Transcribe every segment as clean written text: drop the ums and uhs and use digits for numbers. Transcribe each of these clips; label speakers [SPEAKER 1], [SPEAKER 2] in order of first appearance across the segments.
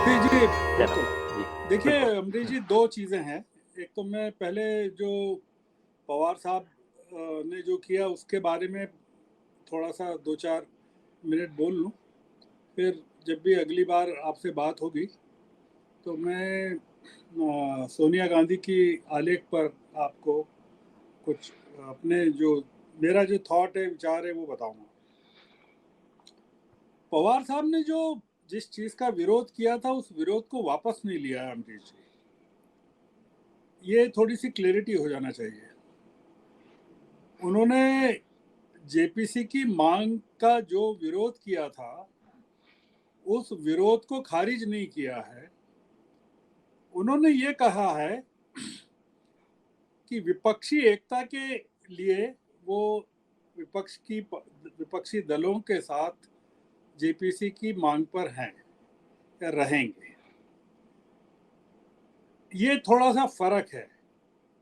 [SPEAKER 1] जी जी बिल्कुल।
[SPEAKER 2] जी,
[SPEAKER 1] देखिए
[SPEAKER 2] बिल्कुल।
[SPEAKER 1] अमरीश जी, दो चीज़ें हैं। एक तो मैं पहले जो पवार साहब ने जो किया उसके बारे में थोड़ा सा 2-4 मिनट बोल लूँ, फिर जब भी अगली बार आपसे बात होगी तो मैं सोनिया गांधी की आलेख पर आपको कुछ अपने जो मेरा जो थॉट है, विचार है, वो बताऊंगा। पवार साहब ने जो जिस चीज़ का विरोध किया था उस विरोध को वापस नहीं लिया है अमरीश जी। ये थोड़ी सी क्लैरिटी हो जाना चाहिए। उन्होंने जेपीसी की मांग का जो विरोध किया था उस विरोध को खारिज नहीं किया है। उन्होंने ये कहा है कि विपक्षी एकता के लिए वो विपक्षी दलों के साथ जेपीसी की मांग पर हैं या रहेंगे। ये थोड़ा सा फर्क है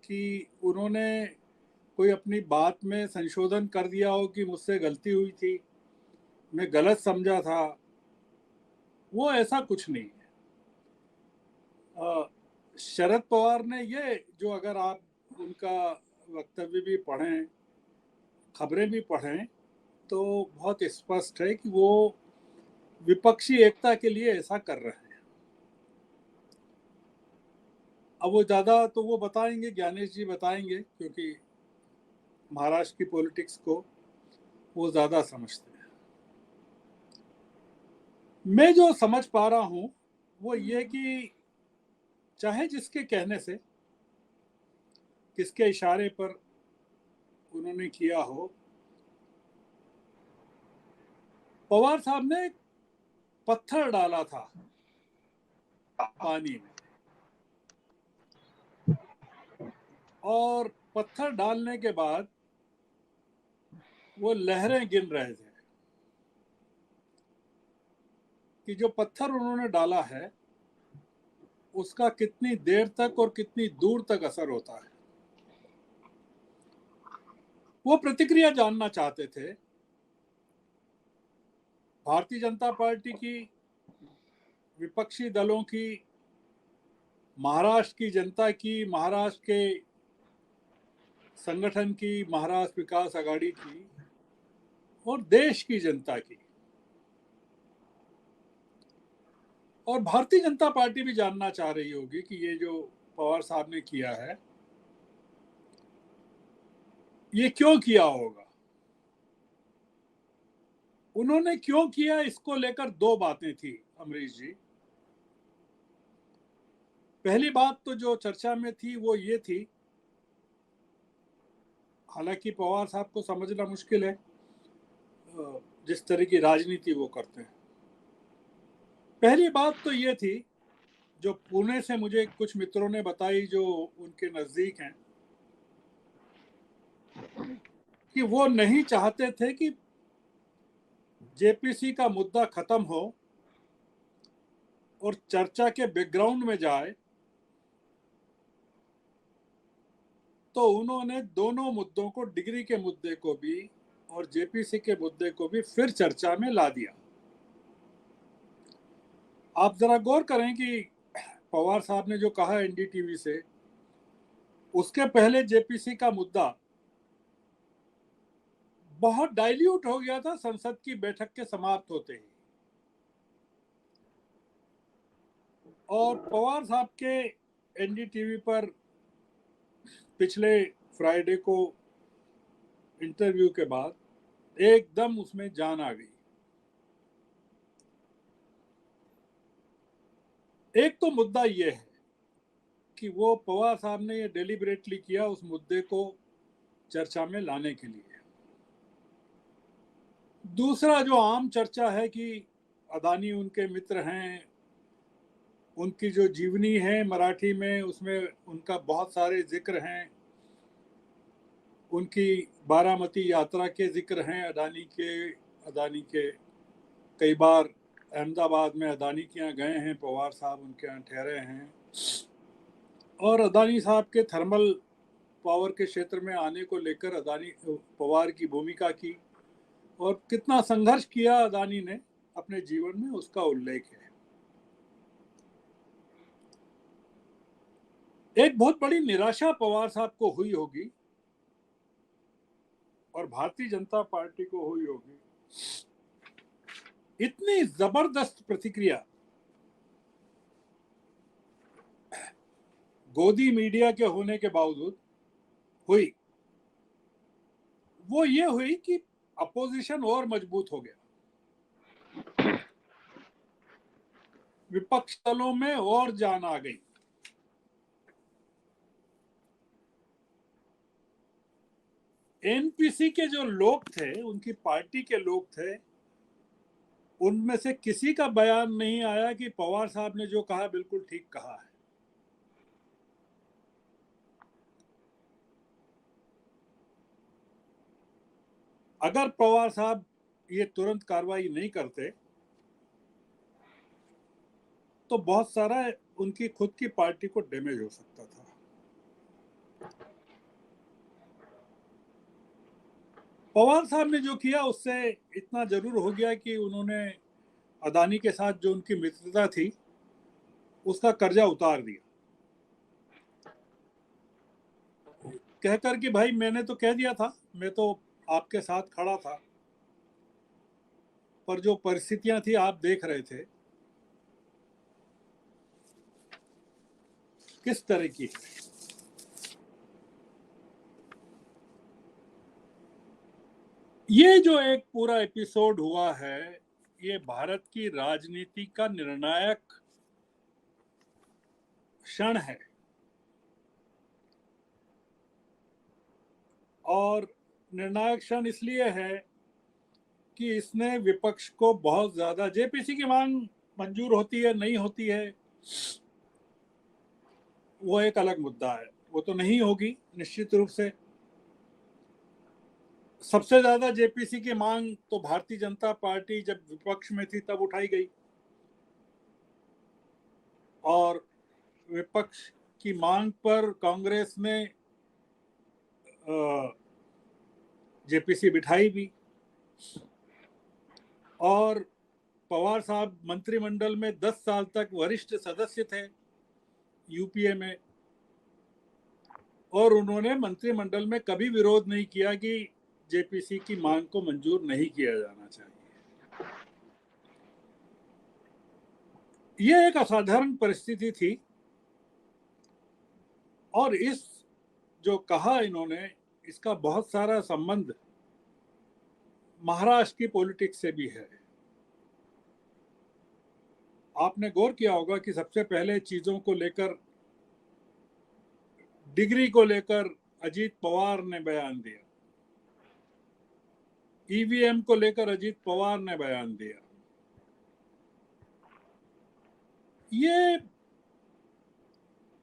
[SPEAKER 1] कि उन्होंने कोई अपनी बात में संशोधन कर दिया हो कि मुझसे गलती हुई थी, मैं गलत समझा था। वो ऐसा कुछ नहीं है। शरद पवार ने ये जो, अगर आप उनका वक्तव्य भी पढ़ें, खबरें भी पढ़ें, तो बहुत स्पष्ट है कि वो विपक्षी एकता के लिए ऐसा कर रहे हैं। अब वो ज़्यादा तो वो बताएंगे, ज्ञानेश जी बताएंगे, क्योंकि महाराष्ट्र की पॉलिटिक्स को वो ज़्यादा समझते हैं। मैं जो समझ पा रहा हूँ वो ये कि चाहे जिसके कहने से, किसके इशारे पर उन्होंने किया हो, पवार साहब ने एक पत्थर डाला था पानी में, और पत्थर डालने के बाद वो लहरें गिन रहे थे कि जो पत्थर उन्होंने डाला है उसका कितनी देर तक और कितनी दूर तक असर होता है। वो प्रतिक्रिया जानना चाहते थे भारतीय जनता पार्टी की, विपक्षी दलों की, महाराष्ट्र की जनता की, महाराष्ट्र के संगठन की, महाराष्ट्र विकास आघाड़ी की, और देश की जनता की। और भारतीय जनता पार्टी भी जानना चाह रही होगी कि ये जो पवार साहब ने किया है ये क्यों किया होगा। उन्होंने क्यों किया, इसको लेकर दो बातें थी अमरीश जी। पहली बात तो जो चर्चा में थी वो ये थी, हालांकि पवार साहब को समझना मुश्किल है जिस तरह की राजनीति वो करते हैं। पहली बात तो ये थी, जो पुणे से मुझे कुछ मित्रों ने बताई जो उनके नज़दीक हैं, कि वो नहीं चाहते थे कि जेपीसी का मुद्दा खत्म हो और चर्चा के बैकग्राउंड में जाए, तो उन्होंने दोनों मुद्दों को, डिग्री के मुद्दे को भी और जेपीसी के मुद्दे को भी फिर चर्चा में ला दिया। आप जरा गौर करें कि पवार साहब ने जो कहा एनडीटीवी से, उसके पहले जेपीसी का मुद्दा बहुत डाइल्यूट हो गया था संसद की बैठक के समाप्त होते ही। और पवार साहब के एनडीटीवी पर पिछले फ्राइडे को इंटरव्यू के बाद एकदम उसमें जान आ गई। एक तो मुद्दा यह है कि वो पवार साहब ने ये डेलिबरेटली किया उस मुद्दे को चर्चा में लाने के लिए। दूसरा जो आम चर्चा है कि अदानी उनके मित्र हैं, उनकी जो जीवनी है मराठी में उसमें उनका बहुत सारे जिक्र हैं, उनकी बारामती यात्रा के जिक्र हैं अदानी के कई बार अहमदाबाद में अदानी के यहाँ गए हैं पवार साहब, उनके यहाँ ठहरे हैं, और अदानी साहब के थर्मल पावर के क्षेत्र में आने को लेकर अदानी पवार की भूमिका की, और कितना संघर्ष किया अदानी ने अपने जीवन में, उसका उल्लेख है। एक बहुत बड़ी निराशा पवार साहब को हुई होगी और भारतीय जनता पार्टी को हुई होगी। इतनी जबरदस्त प्रतिक्रिया गोदी मीडिया के होने के बावजूद हुई, वो ये हुई कि अपोजिशन और मजबूत हो गया, विपक्ष दलों में और जान आ गई। एनपीसी के जो लोग थे, उनकी पार्टी के लोग थे, उनमें से किसी का बयान नहीं आया कि पवार साहब ने जो कहा बिल्कुल ठीक कहा है। अगर पवार साहब ये तुरंत कार्रवाई नहीं करते तो बहुत सारा उनकी खुद की पार्टी को डैमेज हो सकता था। पवार साहब ने जो किया उससे इतना जरूर हो गया कि उन्होंने अदानी के साथ जो उनकी मित्रता थी उसका कर्जा उतार दिया, कहकर कि भाई मैंने तो कह दिया था, मैं तो आपके साथ खड़ा था, पर जो परिस्थितियां थी आप देख रहे थे किस तरह की। ये जो एक पूरा एपिसोड हुआ है, ये भारत की राजनीति का निर्णायक क्षण है, और निर्णायक क्षण इसलिए है कि इसने विपक्ष को बहुत ज्यादा, जेपीसी की मांग मंजूर होती है नहीं होती है वो एक अलग मुद्दा है, वो तो नहीं होगी निश्चित रूप से। सबसे ज्यादा जेपीसी की मांग तो भारतीय जनता पार्टी जब विपक्ष में थी तब उठाई गई, और विपक्ष की मांग पर कांग्रेस ने जेपीसी बिठाई भी, और पवार साहब मंत्रिमंडल में 10 साल तक वरिष्ठ सदस्य थे यूपीए में, और उन्होंने मंत्रिमंडल में कभी विरोध नहीं किया कि जेपीसी की मांग को मंजूर नहीं किया जाना चाहिए। यह एक असाधारण परिस्थिति थी, और इस जो कहा इन्होंने इसका बहुत सारा संबंध महाराष्ट्र की पॉलिटिक्स से भी है। आपने गौर किया होगा कि सबसे पहले चीजों को लेकर, डिग्री को लेकर अजीत पवार ने बयान दिया, ईवीएम को लेकर अजीत पवार ने बयान दिया। ये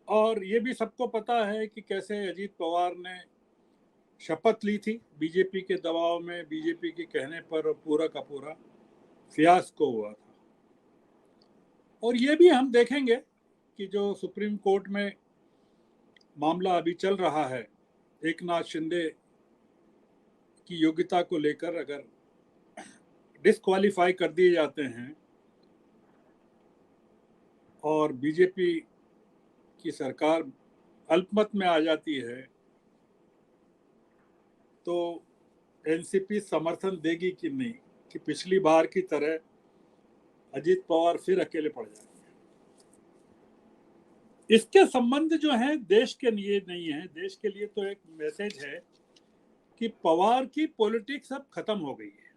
[SPEAKER 1] और ये भी सबको पता है कि कैसे अजीत पवार ने शपथ ली थी बीजेपी के दबाव में, बीजेपी के कहने पर पूरा का पूरा फियास्को हुआ था। और ये भी हम देखेंगे कि जो सुप्रीम कोर्ट में मामला अभी चल रहा है एक नाथ शिंदे की योग्यता को लेकर, अगर डिस्क्वालीफाई कर दिए जाते हैं और बीजेपी की सरकार अल्पमत में आ जाती है तो एनसीपी समर्थन देगी कि नहीं, कि पिछली बार की तरह अजीत पवार फिर अकेले पड़ जाएंगे। इसके संबंध जो है देश के लिए नहीं है, देश के लिए तो एक मैसेज है कि पवार की पॉलिटिक्स अब खत्म हो गई है,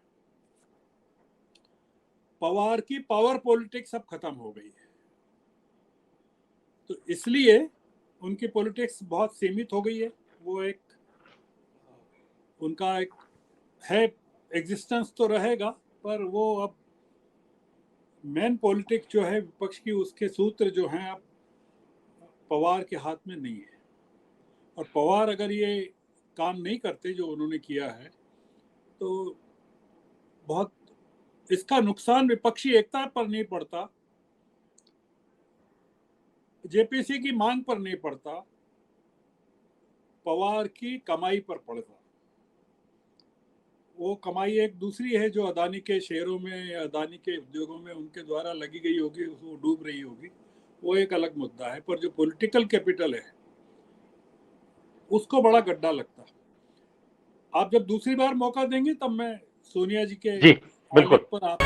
[SPEAKER 1] पवार की पावर पॉलिटिक्स अब खत्म हो गई है। तो इसलिए उनकी पॉलिटिक्स बहुत सीमित हो गई है, वो एक उनका एक है, एग्जिस्टेंस तो रहेगा पर वो अब मेन पॉलिटिक्स जो है विपक्ष की, उसके सूत्र जो हैं अब पवार के हाथ में नहीं है। और पवार अगर ये काम नहीं करते जो उन्होंने किया है तो बहुत इसका नुकसान विपक्षी एकता पर नहीं पड़ता, जेपीसी की मांग पर नहीं पड़ता, पवार की कमाई पर पड़ता। वो कमाई एक दूसरी है जो अदानी के शेयरों में, अदानी के उद्योगों में उनके द्वारा लगी गई होगी, वो डूब रही होगी, वो एक अलग मुद्दा है। पर जो पॉलिटिकल कैपिटल है उसको बड़ा गड्ढा लगता। आप जब दूसरी बार मौका देंगे तब मैं सोनिया जी के
[SPEAKER 2] जी बिल्कुल
[SPEAKER 1] आलेख पर आप